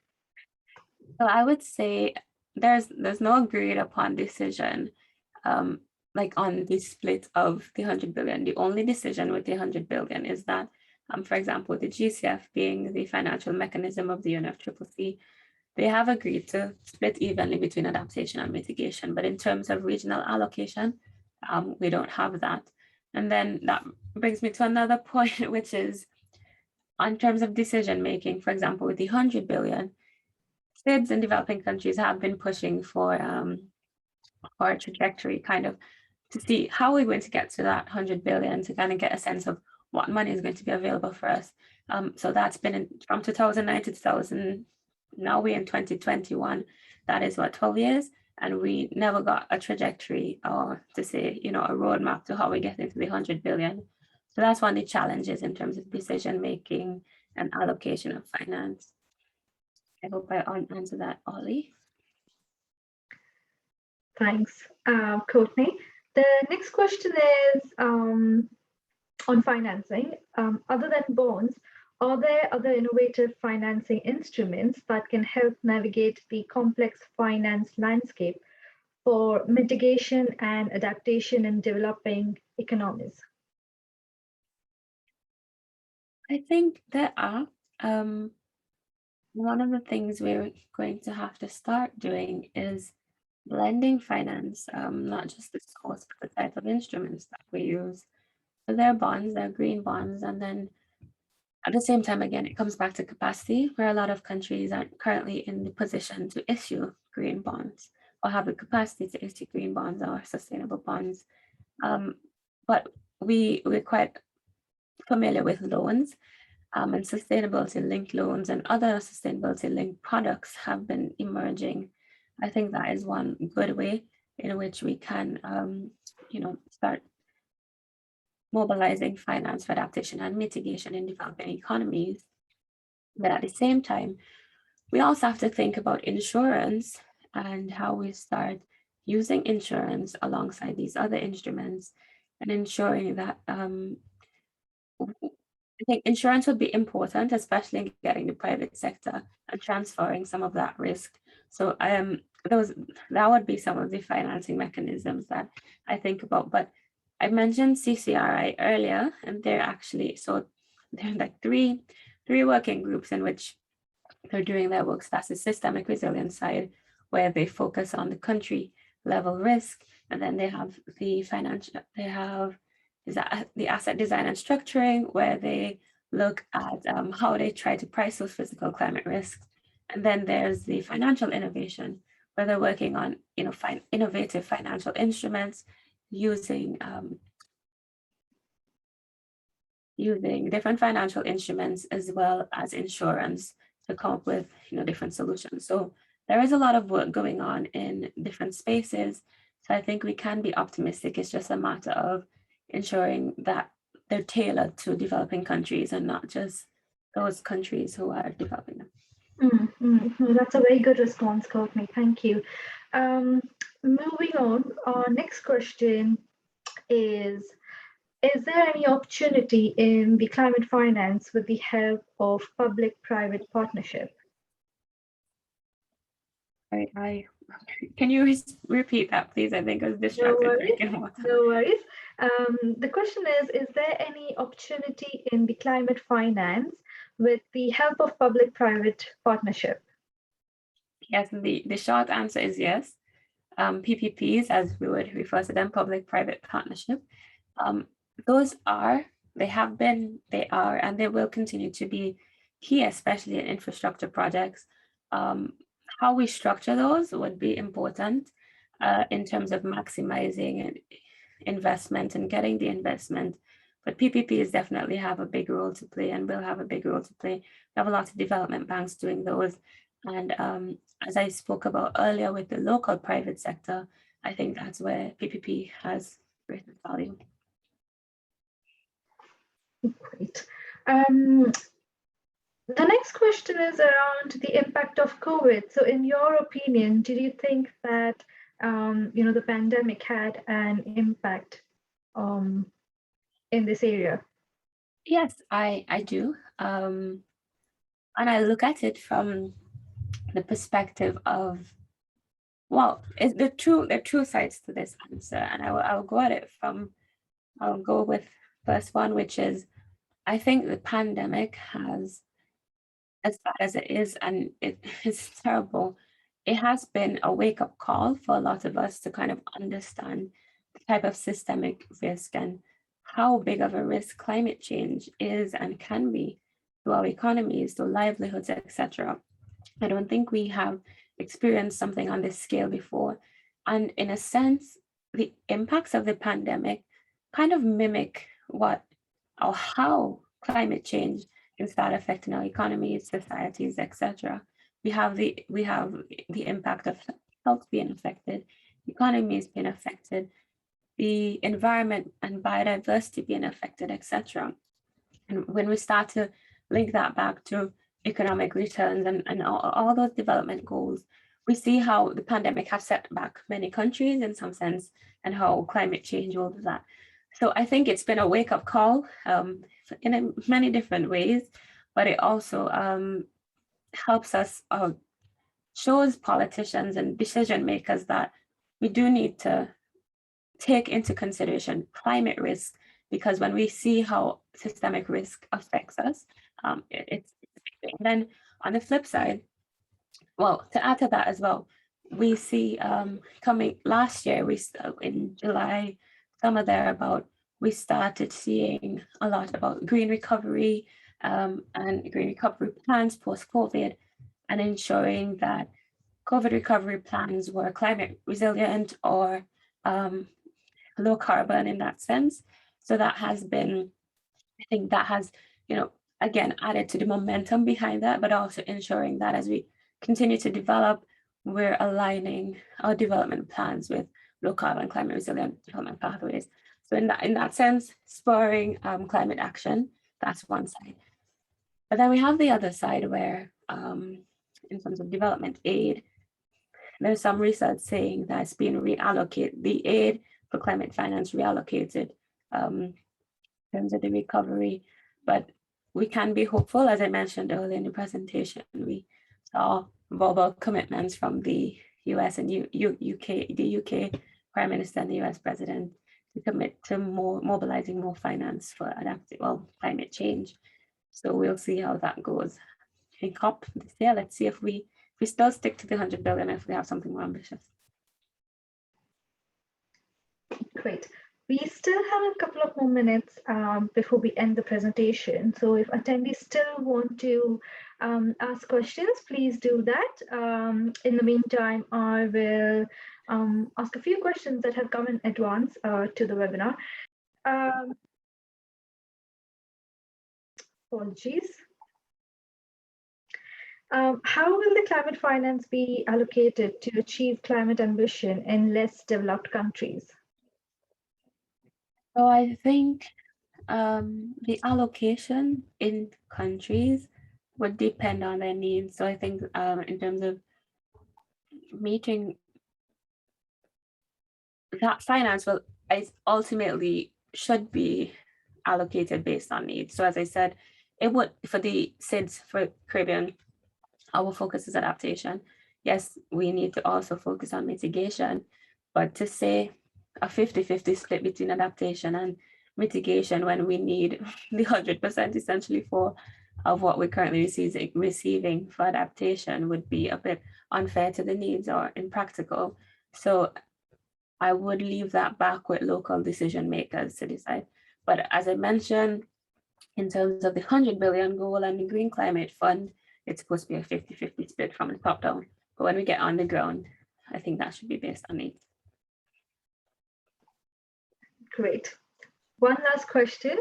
So I would say there's no agreed upon decision like on the split of the 100 billion. The only decision with the 100 billion is that, for example, the GCF being the financial mechanism of the UNFCCC, they have agreed to split evenly between adaptation and mitigation. But in terms of regional allocation, we don't have that. And then that brings me to another point, which is in terms of decision making. For example, with the 100 billion, SIDS in developing countries have been pushing for a trajectory kind of to see how we're going to get to that 100 billion, to kind of get a sense of what money is going to be available for us. So that's been from 2009 to 2000. Now we're in 2021. That is what, 12 years? And we never got a trajectory or to say, a roadmap to how we get into the 100 billion. So that's one of the challenges in terms of decision making and allocation of finance. I hope I answered that, Ollie. Thanks, Courtney. The next question is on financing. Other than bonds, are there other innovative financing instruments that can help navigate the complex finance landscape for mitigation and adaptation in developing economies? I think there are. One of the things we're going to have to start doing is blending finance, not just the source, but the type of instruments that we use. So there are bonds, there are green bonds, and then at the same time, again, it comes back to capacity, where a lot of countries aren't currently in the position to issue green bonds or have the capacity to issue green bonds or sustainable bonds. But we're quite familiar with loans, and sustainability-linked loans and other sustainability-linked products have been emerging. I think that is one good way in which we can, start mobilizing finance for adaptation and mitigation in developing economies. But at the same time, we also have to think about insurance and how we start using insurance alongside these other instruments and ensuring that I think insurance would be important, especially in getting the private sector and transferring some of that risk. So those that would be some of the financing mechanisms that I think about. But I mentioned CCRI earlier, and they're actually they're like three working groups in which they're doing their work. So that's the systemic resilience side, where they focus on the country level risk, and then they have the financial. They have the asset design and structuring, where they look at how they try to price those physical climate risks. And then there's the financial innovation, where they're working on innovative financial instruments using using different financial instruments as well as insurance to come up with different solutions. So there is a lot of work going on in different spaces. So I think we can be optimistic. It's just a matter of ensuring that they're tailored to developing countries and not just those countries who are developing them. No, that's a very good response, Courtney. Thank you. Moving on, our next question is there any opportunity in the climate finance with the help of public-private partnership? Can you repeat that, please? I think I was distracted drinking water. No worries. The question is there any opportunity in the climate finance with the help of public-private partnership? Yes, the short answer is yes. PPPs, as we would refer to them, public-private partnership. They have been, they are, and they will continue to be key, especially in infrastructure projects. How we structure those would be important in terms of maximizing investment and getting the investment. But PPPs definitely have a big role to play and will have a big role to play. We have a lot of development banks doing those. And as I spoke about earlier with the local private sector, I think that's where PPP has greater value. Great. The next question is around the impact of COVID. So in your opinion, did you think that the pandemic had an impact in this area? Yes, I do. And I look at it from the perspective of, well, there are two sides to this answer, and I'll go at it from, I'll go with first one, which is, I think the pandemic has, as bad as it is, and it is terrible, it has been a wake-up call for a lot of us to kind of understand the type of systemic risk and how big of a risk climate change is and can be to our economies, to livelihoods, etc. I don't think we have experienced something on this scale before. And in a sense, the impacts of the pandemic kind of mimic what or how climate change can start affecting our economies, societies, etc. We have the impact of health being affected, economies being affected, the environment and biodiversity being affected, etc. And when we start to link that back to economic returns and all those development goals, we see how the pandemic has set back many countries in some sense, and how climate change will do that. So I think it's been a wake-up call in many different ways, but it also helps us, shows politicians and decision makers that we do need to take into consideration climate risk, because when we see how systemic risk affects us, it's big. And then on the flip side, well, to add to that as well, we see coming last year, in July, somewhere thereabout, we started seeing a lot about green recovery and green recovery plans post-COVID, and ensuring that COVID recovery plans were climate resilient or low carbon in that sense. So that has been, I think that has, again, added to the momentum behind that, but also ensuring that as we continue to develop, we're aligning our development plans with low carbon, climate resilient development pathways. So in that sense, spurring climate action, that's one side. But then we have the other side where, in terms of development aid, there's some research saying that it's been reallocated, the aid for climate finance reallocated in terms of the recovery. But we can be hopeful, as I mentioned earlier in the presentation. We saw verbal commitments from the US and the UK Prime Minister and the US President to commit to mobilizing more finance for climate change. So we'll see how that goes. In COP this year, let's see if we still stick to the 100 billion, if we have something more ambitious. Great. We still have a couple of more minutes before we end the presentation. So if attendees still want to ask questions, please do that. In the meantime, I will ask a few questions that have come in advance to the webinar. Apologies. How will the climate finance be allocated to achieve climate ambition in less developed countries? So I think the allocation in countries would depend on their needs. So I think in terms of meeting that, finance will ultimately should be allocated based on needs. So as I said, it would, for the SIDS for Caribbean, our focus is adaptation. Yes, we need to also focus on mitigation, but to say a 50-50 split between adaptation and mitigation when we need the 100% essentially of what we're currently receiving for adaptation would be a bit unfair to the needs or impractical. So I would leave that back with local decision makers to decide. But as I mentioned, in terms of the 100 billion goal and the Green Climate Fund, it's supposed to be a 50-50 split from the top down. But when we get on the ground, I think that should be based on needs. Great. One last question.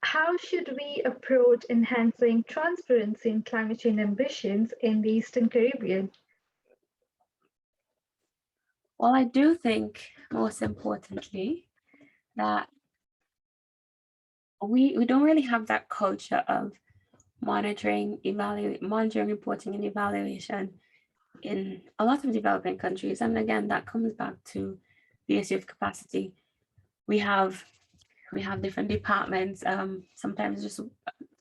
How should we approach enhancing transparency in climate change ambitions in the Eastern Caribbean? Well, I do think, most importantly, that we don't really have that culture of monitoring, reporting, and evaluation in a lot of developing countries. And again, that comes back to the issue of capacity. We have different departments, sometimes just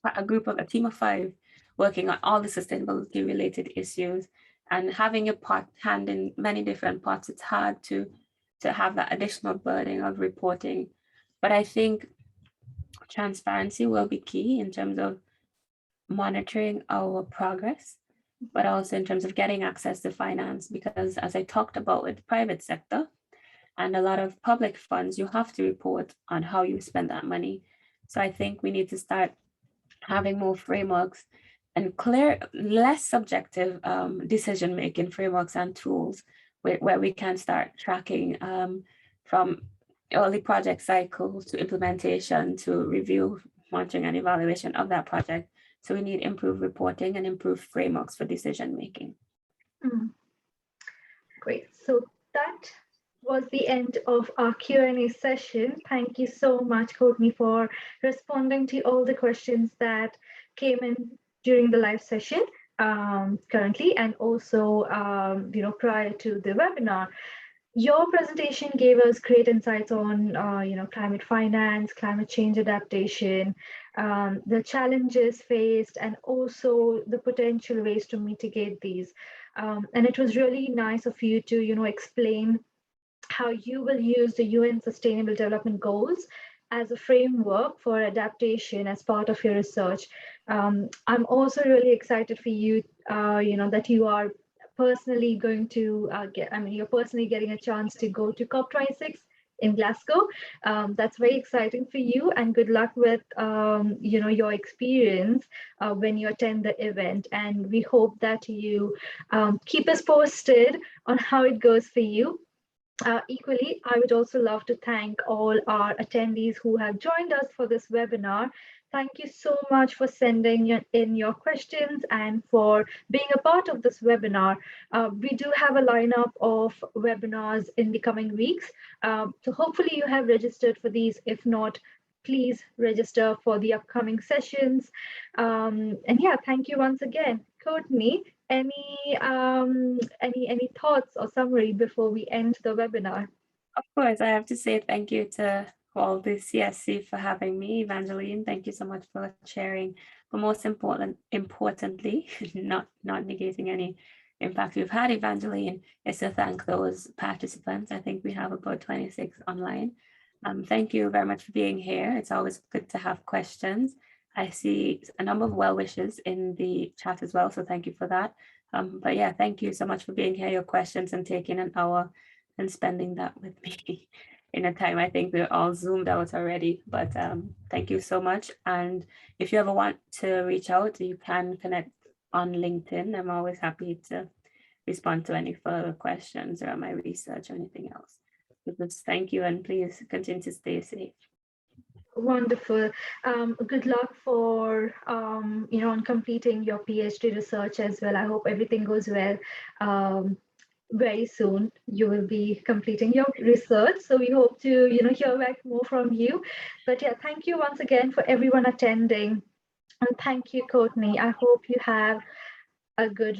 a team of 5 working on all the sustainability related issues, and having a hand in many different parts. It's hard to have that additional burden of reporting. But I think transparency will be key in terms of monitoring our progress, but also in terms of getting access to finance, because as I talked about with the private sector and a lot of public funds, you have to report on how you spend that money. So I think we need to start having more frameworks and clear, less subjective decision-making frameworks and tools where we can start tracking from early project cycles to implementation to review, monitoring, and evaluation of that project. So we need improved reporting and improved frameworks for decision-making. Great. So that was the end of our Q&A session. Thank you so much, Courtney, for responding to all the questions that came in during the live session currently, and also prior to the webinar. Your presentation gave us great insights on climate finance, climate change adaptation, the challenges faced, and also the potential ways to mitigate these. And it was really nice of you to explain how you will use the UN Sustainable Development Goals as a framework for adaptation as part of your research. I'm also really excited for you, that you are personally going to you're personally getting a chance to go to COP26 in Glasgow. That's very exciting for you, and good luck with your experience when you attend the event. And we hope that you keep us posted on how it goes for you. Equally, I would also love to thank all our attendees who have joined us for this webinar. Thank you so much for sending in your questions and for being a part of this webinar. We do have a lineup of webinars in the coming weeks. So hopefully you have registered for these. If not, please register for the upcoming sessions. And yeah, thank you once again. Courtney, Any thoughts or summary before we end the webinar? Of course, I have to say thank you to all the CSC for having me, Evangeline. Thank you so much for sharing. But most importantly, not negating any impact we've had, Evangeline, is to thank those participants. I think we have about 26 online. Thank you very much for being here. It's always good to have questions. I see a number of well wishes in the chat as well, so thank you for that. But yeah, thank you so much for being here, your questions, and taking an hour and spending that with me in a time I think we're all zoomed out already. But thank you so much. And if you ever want to reach out, you can connect on LinkedIn. I'm always happy to respond to any further questions or my research or anything else. So just thank you, and please continue to stay safe. Wonderful. Good luck for on completing your PhD research as well. I hope everything goes well. Very soon you will be completing your research, so we hope to hear back more from you. But yeah, thank you once again for everyone attending, and thank you, Courtney. I hope you have a good